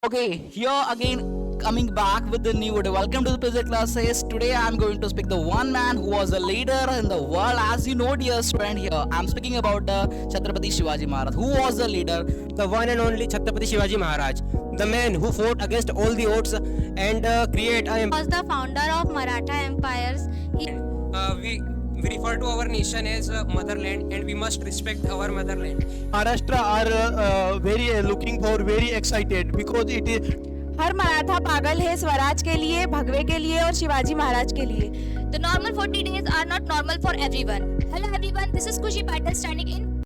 Okay, here again coming back with the new video. Welcome to the Physics classes. Today I am going to speak the one man who was a leader in the world. As you know, dear friend, here I am speaking about the Chhatrapati Shivaji Maharaj. Who was the leader? The one and only Chhatrapati Shivaji Maharaj, the man who fought against all the odds and create a Was the founder of Maratha empires. we refer to our nation as motherland, and we must respect our motherland. Maharashtra are very looking for very excited because it is हर मराठा पागल है स्वराज के लिए, भगवे के लिए और शिवाजी महाराज के लिए. The normal 40 days are not normal for everyone. Hello everyone, this is Kushi Patel standing in.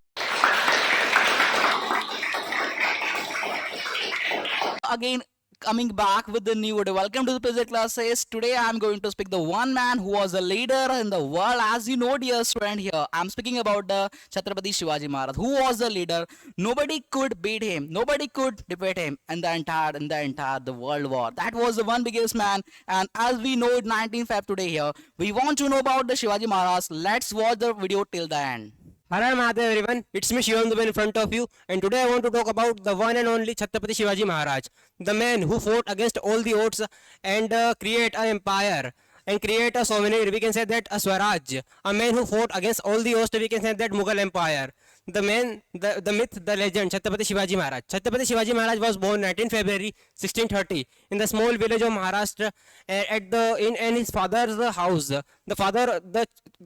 Again coming back with the new video. Welcome to the Physics classes. Today I am going to speak the one man who was a leader in the world. As you know, dear friend, here I am speaking about the Chhatrapati Shivaji Maharaj. Who was the leader? Nobody could beat him. Nobody could defeat him in the entire the world war. That was the one biggest man. And as we know it, 19 Feb today here, we want to know about the Shivaji Maharaj. Let's watch the video till the end. Har Har Mahadev everyone, it's me Shivam Dubey in front of you, and today I want to talk about the one and only Chhatrapati Shivaji Maharaj, the man who fought against all the odds and create an empire and create a sovereignty. We can say that a Swaraj, a man who fought against all the odds. We can say that Mughal Empire. The man, the myth, the legend, Chhatrapati Shivaji Maharaj. Chhatrapati Shivaji Maharaj was born 19 February 1630 in the small village of Maharashtra in his father's house. The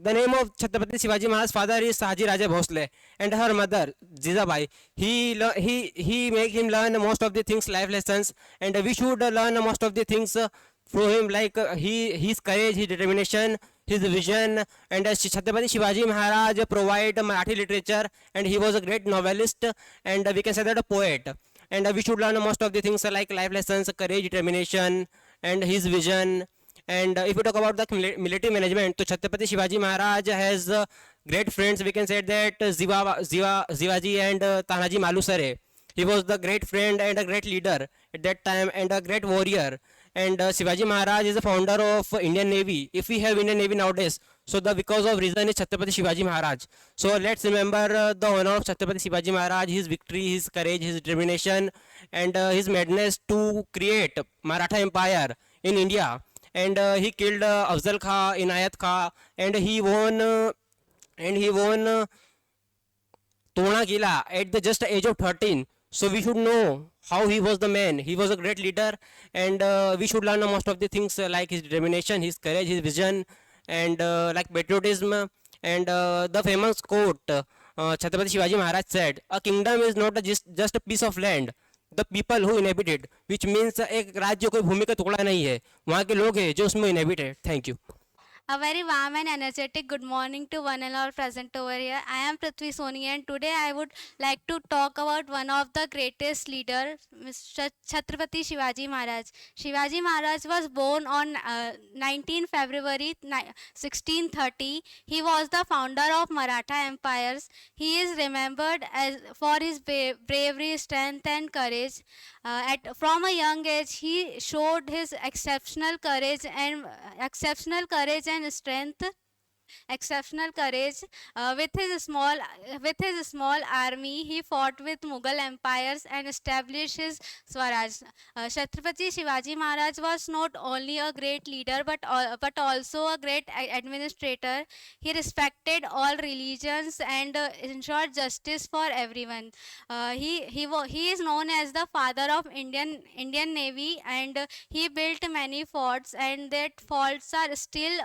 name of Chhatrapati Shivaji Maharaj's father is Sahaji Raja Bhosle, and her mother Jizabai. He make him learn most of the things, life lessons, and we should learn most of the things from him, like his courage, his determination, his vision. And Chhatrapati Shivaji Maharaj provide Marathi literature, and he was a great novelist, and we can say that a poet. And we should learn most of the things like life lessons, courage, determination, and his vision. And if we talk about the military management, so Chhatrapati Shivaji Maharaj has great friends. We can say that Zivaji and Tanaji Malusare. He was the great friend and a great leader at that time, and a great warrior. And Shivaji Maharaj is the founder of Indian Navy. If we have Indian Navy nowadays, so the because of reason is Chhatrapati Shivaji Maharaj. So let's remember the honor of Chhatrapati Shivaji Maharaj, his victory, his courage, his determination, and his madness to create Maratha Empire in India. And he killed Afzal Khan, Inayat Khan, and he won Tona Kila at the just age of 13. So we should know how he was the man. He was a great leader, and we should learn most of the things like his determination, his courage, his vision, and like patriotism. And the famous quote Chhatrapati Shivaji Maharaj said, "A kingdom is not just a piece of land. The people who inhabit it," which means एक राज्य कोई भूमि का टुकड़ा नहीं है, वहाँ के लोग हैं जो उसमें inhabit है. Thank you. A very warm and energetic good morning to one and all present over here. I am Prithvi Soni, and today I would like to talk about one of the greatest leaders, Mr. Chhatrapati Shivaji Maharaj. Shivaji Maharaj was born on 19 February 1630. He was the founder of Maratha empires. He is remembered as for his bravery, strength, and courage. From a young age, he showed his exceptional courage and strength, exceptional courage. With his small army, he fought with Mughal empires and established his Swaraj. Chhatrapati Shivaji Maharaj was not only a great leader but also a great administrator. He respected all religions and ensured justice for everyone. He is known as the father of Indian Navy, and he built many forts, and that forts are still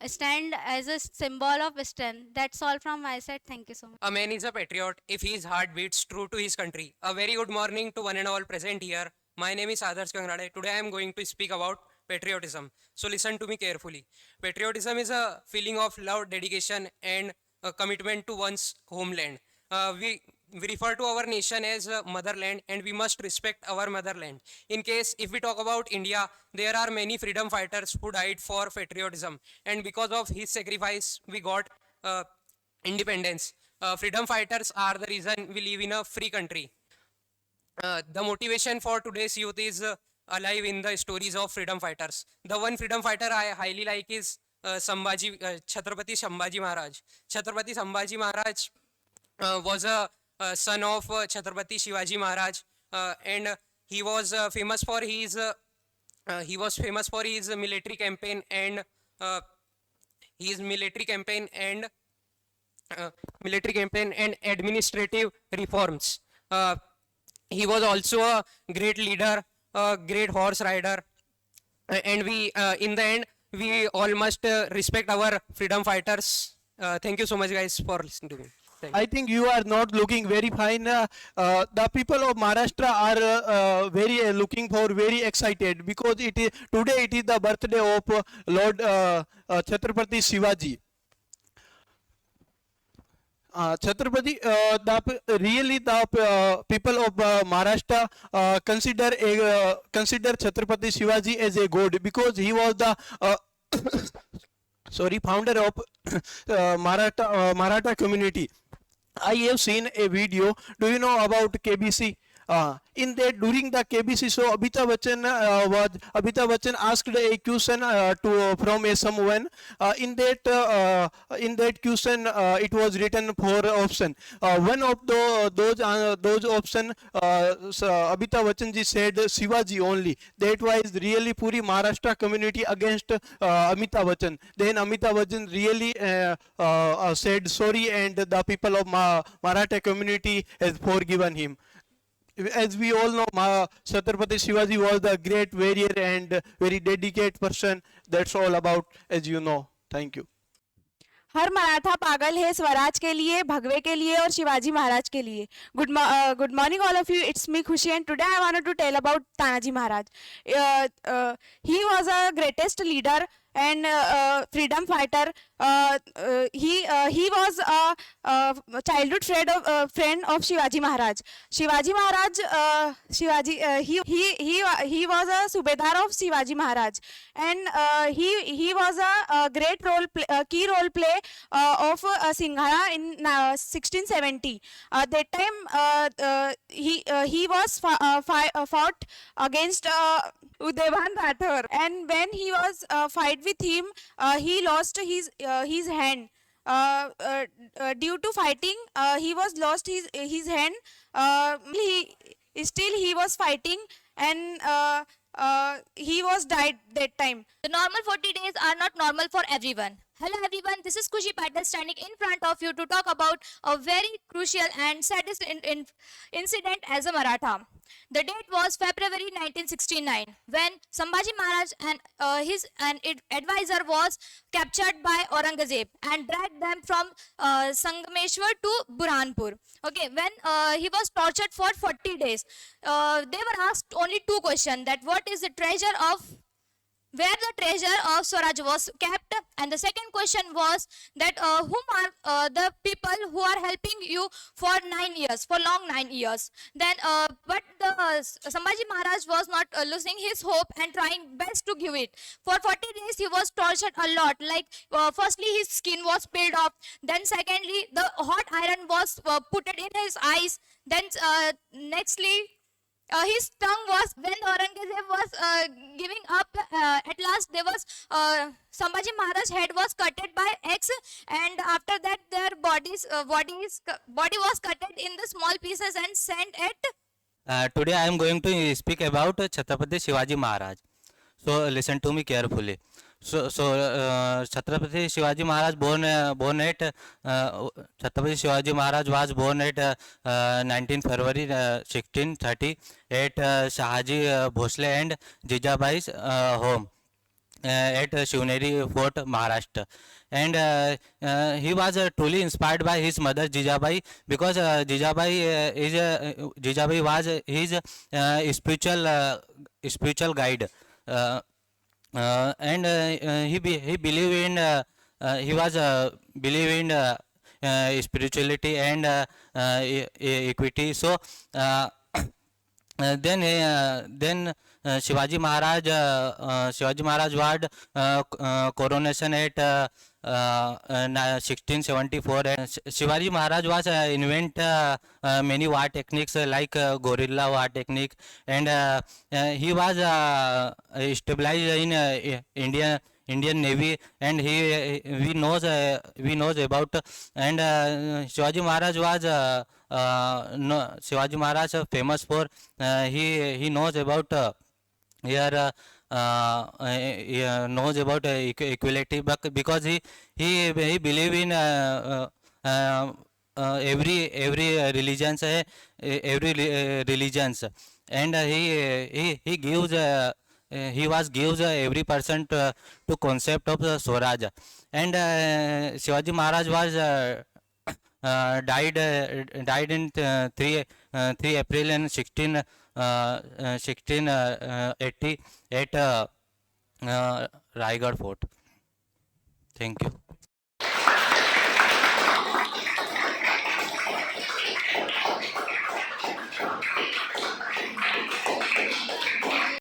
stand as a symbol of strength. That's all from my side. Thank you so much. A man is a patriot if his heart beats true to his country. A very good morning to one and all present here. My name is Adarsh Kangrade. Today I am going to speak about patriotism. So listen to me carefully. Patriotism is a feeling of love, dedication, and a commitment to one's homeland. We refer to our nation as motherland, and we must respect our motherland. In case if we talk about India, there are many freedom fighters who died for patriotism, and because of his sacrifice we got independence. Freedom fighters are the reason we live in a free country. The motivation for today's youth is alive in the stories of freedom fighters. The one freedom fighter I highly like is Chhatrapati Sambhaji Maharaj. Chhatrapati Sambhaji Maharaj was a son of Chhatrapati Shivaji Maharaj, and he was famous for his military campaign and uh, his military campaign and administrative reforms. He was also a great leader, a great horse rider, and we in the end we all must respect our freedom fighters. Thank you so much, guys, for listening to me. Thank you. I think you are not looking very fine. The people of Maharashtra are very looking for very excited because today it is the birthday of Lord Chhatrapati Shivaji. Chhatrapati, really the people of Maharashtra consider Chhatrapati Shivaji as a god because he was the founder of Maratha community. I have seen a video. Do you know about KBC? In that, during the KBC show, Amitabh Bachchan asked a question from someone. In that question, it was written for option. One of those option, Amitabh Bachchan ji said Shivaji only. That was really puri Maharashtra community against Amitabh Bachchan. Then Amitabh Bachchan really said sorry, and the people of Maratha community has forgiven him. As we all know, Chhatrapati Shivaji was the great warrior and very dedicated person. That's all about, as you know. Thank you. हर मराठा पागल है स्वराज के लिए, भगवे के लिए और शिवाजी महाराज के लिए. Good morning all of you. It's me Khushi, and today I wanted to tell about Tanaji Maharaj. He was a greatest leader and freedom fighter. He was a childhood friend of Shivaji Maharaj. Shivaji Maharaj, he was a subedar of Shivaji Maharaj, and he was a great key role play of Singhara in 1670. That time he was fought against Udaybhan Rathore, and when he was fight with him, he lost his hand. Due to fighting, he was lost his hand. He was fighting, and he was died that time. The normal 40 days are not normal for everyone. Hello everyone, this is Khushi Patel standing in front of you to talk about a very crucial and saddest incident as a Maratha. The date was February 1969 when Sambhaji Maharaj and his advisor was captured by Aurangzeb and dragged them from Sangameshwar to Burhanpur. Okay, when he was tortured for 40 days, they were asked only two questions: that what is the treasure of where the treasure of Swaraj was kept, and the second question was that whom are the people who are helping you for 9 years, for long 9 years. Then but Sambhaji Maharaj was not losing his hope and trying best to give it. For 40 days he was tortured a lot, like firstly his skin was peeled off, then secondly the hot iron was put in his eyes, then nextly his tongue was, when Aurangzeb was giving up, at last there was Sambhaji Maharaj's head was cutted by axe, and after that their body was cutted in the small pieces and sent at. Today I am going to speak about Chhatrapati Shivaji Maharaj. So listen to me carefully. So Chhatrapati Shivaji Maharaj Chhatrapati Shivaji Maharaj was born at 19 February 1630 at Shahaji Bhosle and Jijabai's home at Shivneri Fort, Maharashtra. And he was truly inspired by his mother Jijabai, because Jijabai was his spiritual guide. And he believed in he was believe in spirituality and equity. So then Shivaji Maharaj was coronation at 1674. And Shivaji Maharaj was invent many war techniques like guerrilla war technique, and he was stabilized in Indian Navy, and we knows about. And Shivaji Maharaj was Shivaji Maharaj famous for he knows about here knows about equality, because he believe in every religions religions, and he gives he was gives every person to concept of Swaraj, and Shivaji Maharaj was died in 3 April in 1680 at Raigad Fort. Thank you.